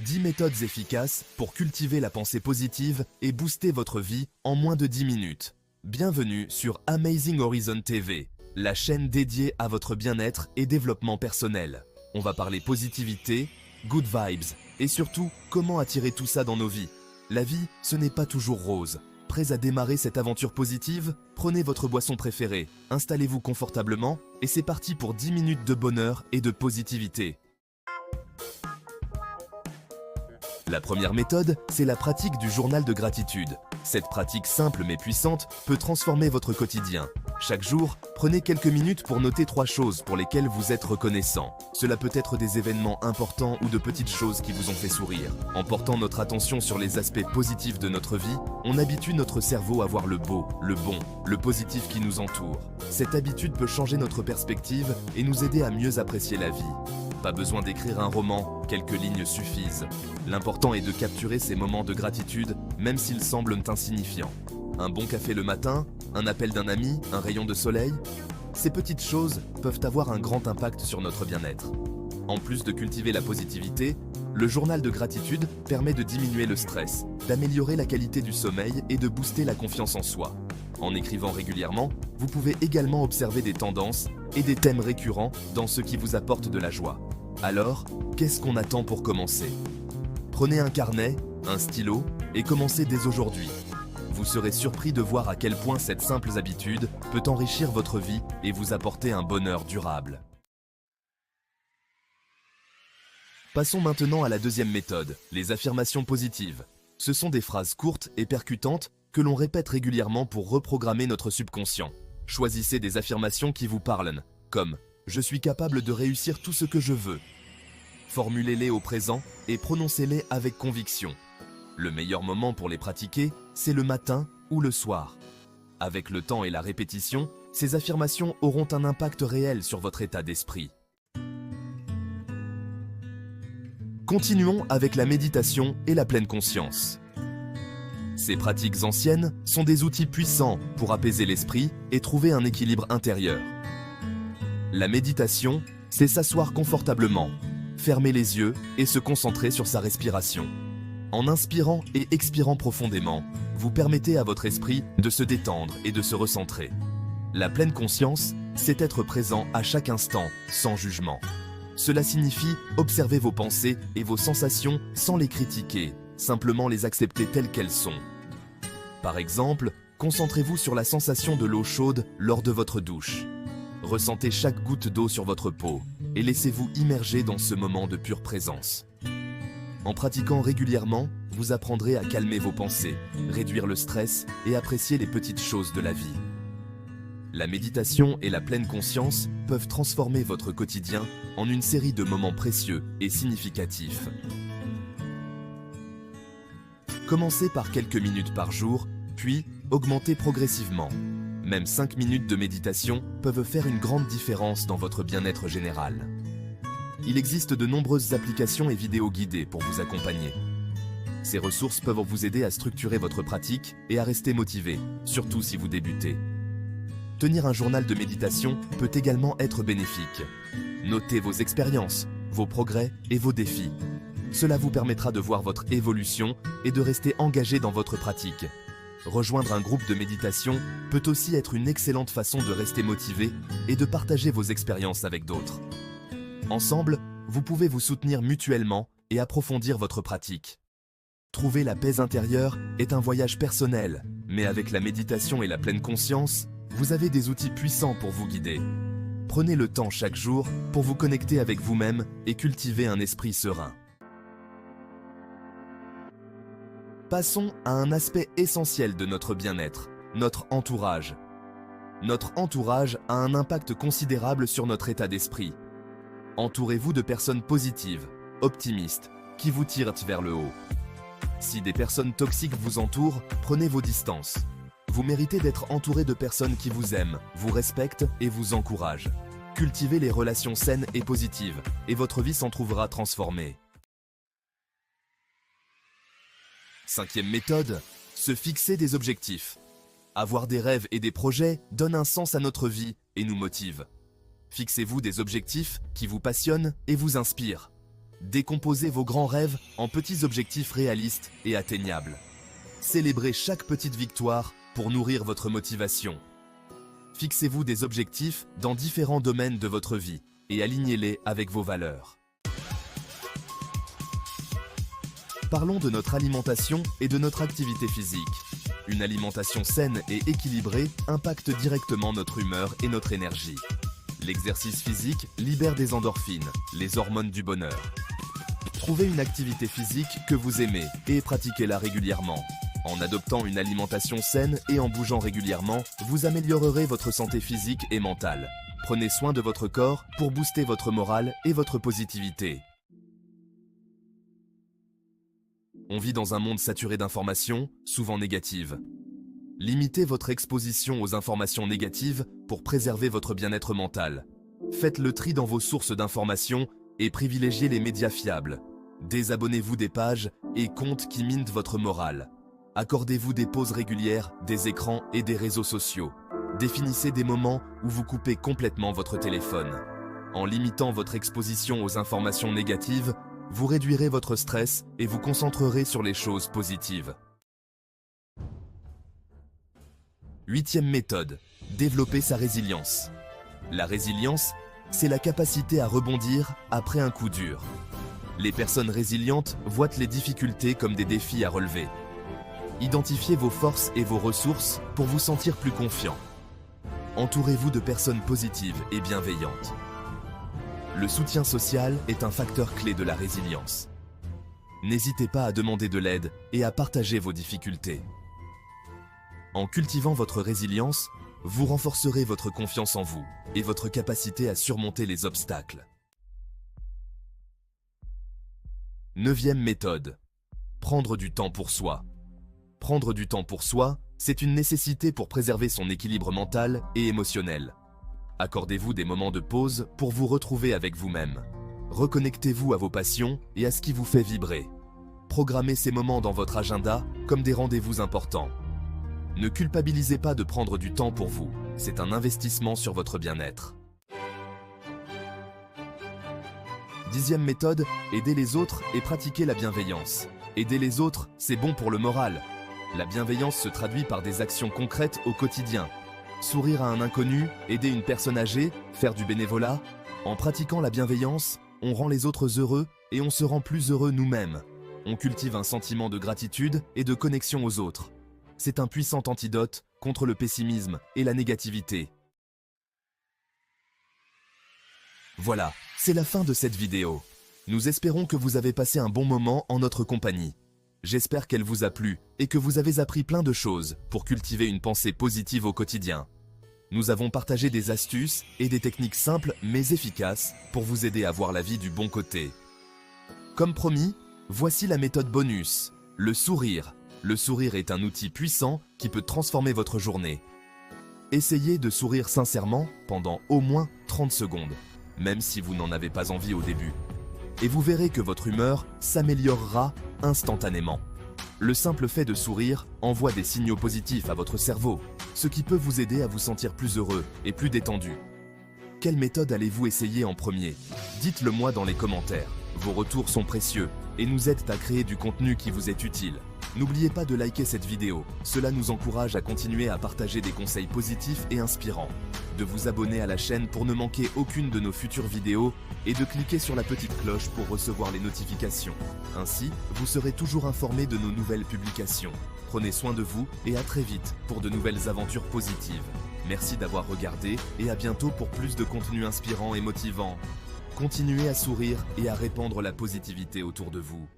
10 méthodes efficaces pour cultiver la pensée positive et booster votre vie en moins de 10 minutes. Bienvenue sur Amazing Horizon TV, la chaîne dédiée à votre bien-être et développement personnel. On va parler positivité, good vibes et surtout comment attirer tout ça dans nos vies. La vie, ce n'est pas toujours rose. Prêts à démarrer cette aventure positive? Prenez votre boisson préférée, installez-vous confortablement et c'est parti pour 10 minutes de bonheur et de positivité. La première méthode, c'est la pratique du journal de gratitude. Cette pratique simple mais puissante peut transformer votre quotidien. Chaque jour, prenez quelques minutes pour noter 3 choses pour lesquelles vous êtes reconnaissant. Cela peut être des événements importants ou de petites choses qui vous ont fait sourire. En portant notre attention sur les aspects positifs de notre vie, on habitue notre cerveau à voir le beau, le bon, le positif qui nous entoure. Cette habitude peut changer notre perspective et nous aider à mieux apprécier la vie. Pas besoin d'écrire un roman, quelques lignes suffisent. L'important est de capturer ces moments de gratitude, même s'ils semblent insignifiants. Un bon café le matin, un appel d'un ami, un rayon de soleil. Ces petites choses peuvent avoir un grand impact sur notre bien-être. En plus de cultiver la positivité, le journal de gratitude permet de diminuer le stress, d'améliorer la qualité du sommeil et de booster la confiance en soi. En écrivant régulièrement, vous pouvez également observer des tendances et des thèmes récurrents dans ce qui vous apporte de la joie. Alors, qu'est-ce qu'on attend pour commencer? Prenez un carnet, un stylo et commencez dès aujourd'hui. Vous serez surpris de voir à quel point cette simple habitude peut enrichir votre vie et vous apporter un bonheur durable. Passons maintenant à la deuxième méthode, les affirmations positives. Ce sont des phrases courtes et percutantes que l'on répète régulièrement pour reprogrammer notre subconscient. Choisissez des affirmations qui vous parlent, comme « Je suis capable de réussir tout ce que je veux ». Formulez-les au présent et prononcez-les avec conviction. Le meilleur moment pour les pratiquer, c'est le matin ou le soir. Avec le temps et la répétition, ces affirmations auront un impact réel sur votre état d'esprit. Continuons avec la méditation et la pleine conscience. Ces pratiques anciennes sont des outils puissants pour apaiser l'esprit et trouver un équilibre intérieur. La méditation, c'est s'asseoir confortablement, fermer les yeux et se concentrer sur sa respiration. En inspirant et expirant profondément, vous permettez à votre esprit de se détendre et de se recentrer. La pleine conscience, c'est être présent à chaque instant, sans jugement. Cela signifie observer vos pensées et vos sensations sans les critiquer, simplement les accepter telles qu'elles sont. Par exemple, concentrez-vous sur la sensation de l'eau chaude lors de votre douche. Ressentez chaque goutte d'eau sur votre peau et laissez-vous immerger dans ce moment de pure présence. En pratiquant régulièrement, vous apprendrez à calmer vos pensées, réduire le stress et apprécier les petites choses de la vie. La méditation et la pleine conscience peuvent transformer votre quotidien en une série de moments précieux et significatifs. Commencez par quelques minutes par jour, puis augmentez progressivement. Même 5 minutes de méditation peuvent faire une grande différence dans votre bien-être général. Il existe de nombreuses applications et vidéos guidées pour vous accompagner. Ces ressources peuvent vous aider à structurer votre pratique et à rester motivé, surtout si vous débutez. Tenir un journal de méditation peut également être bénéfique. Notez vos expériences, vos progrès et vos défis. Cela vous permettra de voir votre évolution et de rester engagé dans votre pratique. Rejoindre un groupe de méditation peut aussi être une excellente façon de rester motivé et de partager vos expériences avec d'autres. Ensemble, vous pouvez vous soutenir mutuellement et approfondir votre pratique. Trouver la paix intérieure est un voyage personnel, mais avec la méditation et la pleine conscience, vous avez des outils puissants pour vous guider. Prenez le temps chaque jour pour vous connecter avec vous-même et cultiver un esprit serein. Passons à un aspect essentiel de notre bien-être, notre entourage. Notre entourage a un impact considérable sur notre état d'esprit. Entourez-vous de personnes positives, optimistes, qui vous tirent vers le haut. Si des personnes toxiques vous entourent, prenez vos distances. Vous méritez d'être entouré de personnes qui vous aiment, vous respectent et vous encouragent. Cultivez les relations saines et positives, et votre vie s'en trouvera transformée. Cinquième méthode, se fixer des objectifs. Avoir des rêves et des projets donne un sens à notre vie et nous motive. Fixez-vous des objectifs qui vous passionnent et vous inspirent. Décomposez vos grands rêves en petits objectifs réalistes et atteignables. Célébrez chaque petite victoire pour nourrir votre motivation. Fixez-vous des objectifs dans différents domaines de votre vie et alignez-les avec vos valeurs. Parlons de notre alimentation et de notre activité physique. Une alimentation saine et équilibrée impacte directement notre humeur et notre énergie. L'exercice physique libère des endorphines, les hormones du bonheur. Trouvez une activité physique que vous aimez et pratiquez-la régulièrement. En adoptant une alimentation saine et en bougeant régulièrement, vous améliorerez votre santé physique et mentale. Prenez soin de votre corps pour booster votre morale et votre positivité. On vit dans un monde saturé d'informations, souvent négatives. Limitez votre exposition aux informations négatives pour préserver votre bien-être mental. Faites le tri dans vos sources d'informations et privilégiez les médias fiables. Désabonnez-vous des pages et comptes qui minent votre morale. Accordez-vous des pauses régulières des écrans et des réseaux sociaux. Définissez des moments où vous coupez complètement votre téléphone. En limitant votre exposition aux informations négatives, vous réduirez votre stress et vous concentrerez sur les choses positives. 8e méthode, développer sa résilience. La résilience, c'est la capacité à rebondir après un coup dur. Les personnes résilientes voient les difficultés comme des défis à relever. Identifiez vos forces et vos ressources pour vous sentir plus confiant. Entourez-vous de personnes positives et bienveillantes. Le soutien social est un facteur clé de la résilience. N'hésitez pas à demander de l'aide et à partager vos difficultés. En cultivant votre résilience, vous renforcerez votre confiance en vous et votre capacité à surmonter les obstacles. 9e méthode, prendre du temps pour soi. Prendre du temps pour soi, c'est une nécessité pour préserver son équilibre mental et émotionnel. Accordez-vous des moments de pause pour vous retrouver avec vous-même. Reconnectez-vous à vos passions et à ce qui vous fait vibrer. Programmez ces moments dans votre agenda comme des rendez-vous importants. Ne culpabilisez pas de prendre du temps pour vous, c'est un investissement sur votre bien-être. 10e méthode, aider les autres et pratiquer la bienveillance. Aider les autres, c'est bon pour le moral. La bienveillance se traduit par des actions concrètes au quotidien. Sourire à un inconnu, aider une personne âgée, faire du bénévolat. En pratiquant la bienveillance, on rend les autres heureux et on se rend plus heureux nous-mêmes. On cultive un sentiment de gratitude et de connexion aux autres. C'est un puissant antidote contre le pessimisme et la négativité. Voilà, c'est la fin de cette vidéo. Nous espérons que vous avez passé un bon moment en notre compagnie. J'espère qu'elle vous a plu et que vous avez appris plein de choses pour cultiver une pensée positive au quotidien. Nous avons partagé des astuces et des techniques simples mais efficaces pour vous aider à voir la vie du bon côté. Comme promis, voici la méthode bonus, le sourire. Le sourire est un outil puissant qui peut transformer votre journée. Essayez de sourire sincèrement pendant au moins 30 secondes, même si vous n'en avez pas envie au début. Et vous verrez que votre humeur s'améliorera instantanément. Le simple fait de sourire envoie des signaux positifs à votre cerveau, ce qui peut vous aider à vous sentir plus heureux et plus détendu. Quelle méthode allez-vous essayer en premier? Dites-le moi dans les commentaires. Vos retours sont précieux et nous aident à créer du contenu qui vous est utile. N'oubliez pas de liker cette vidéo, cela nous encourage à continuer à partager des conseils positifs et inspirants. De vous abonner à la chaîne pour ne manquer aucune de nos futures vidéos et de cliquer sur la petite cloche pour recevoir les notifications. Ainsi, vous serez toujours informé de nos nouvelles publications. Prenez soin de vous et à très vite pour de nouvelles aventures positives. Merci d'avoir regardé et à bientôt pour plus de contenu inspirant et motivant. Continuez à sourire et à répandre la positivité autour de vous.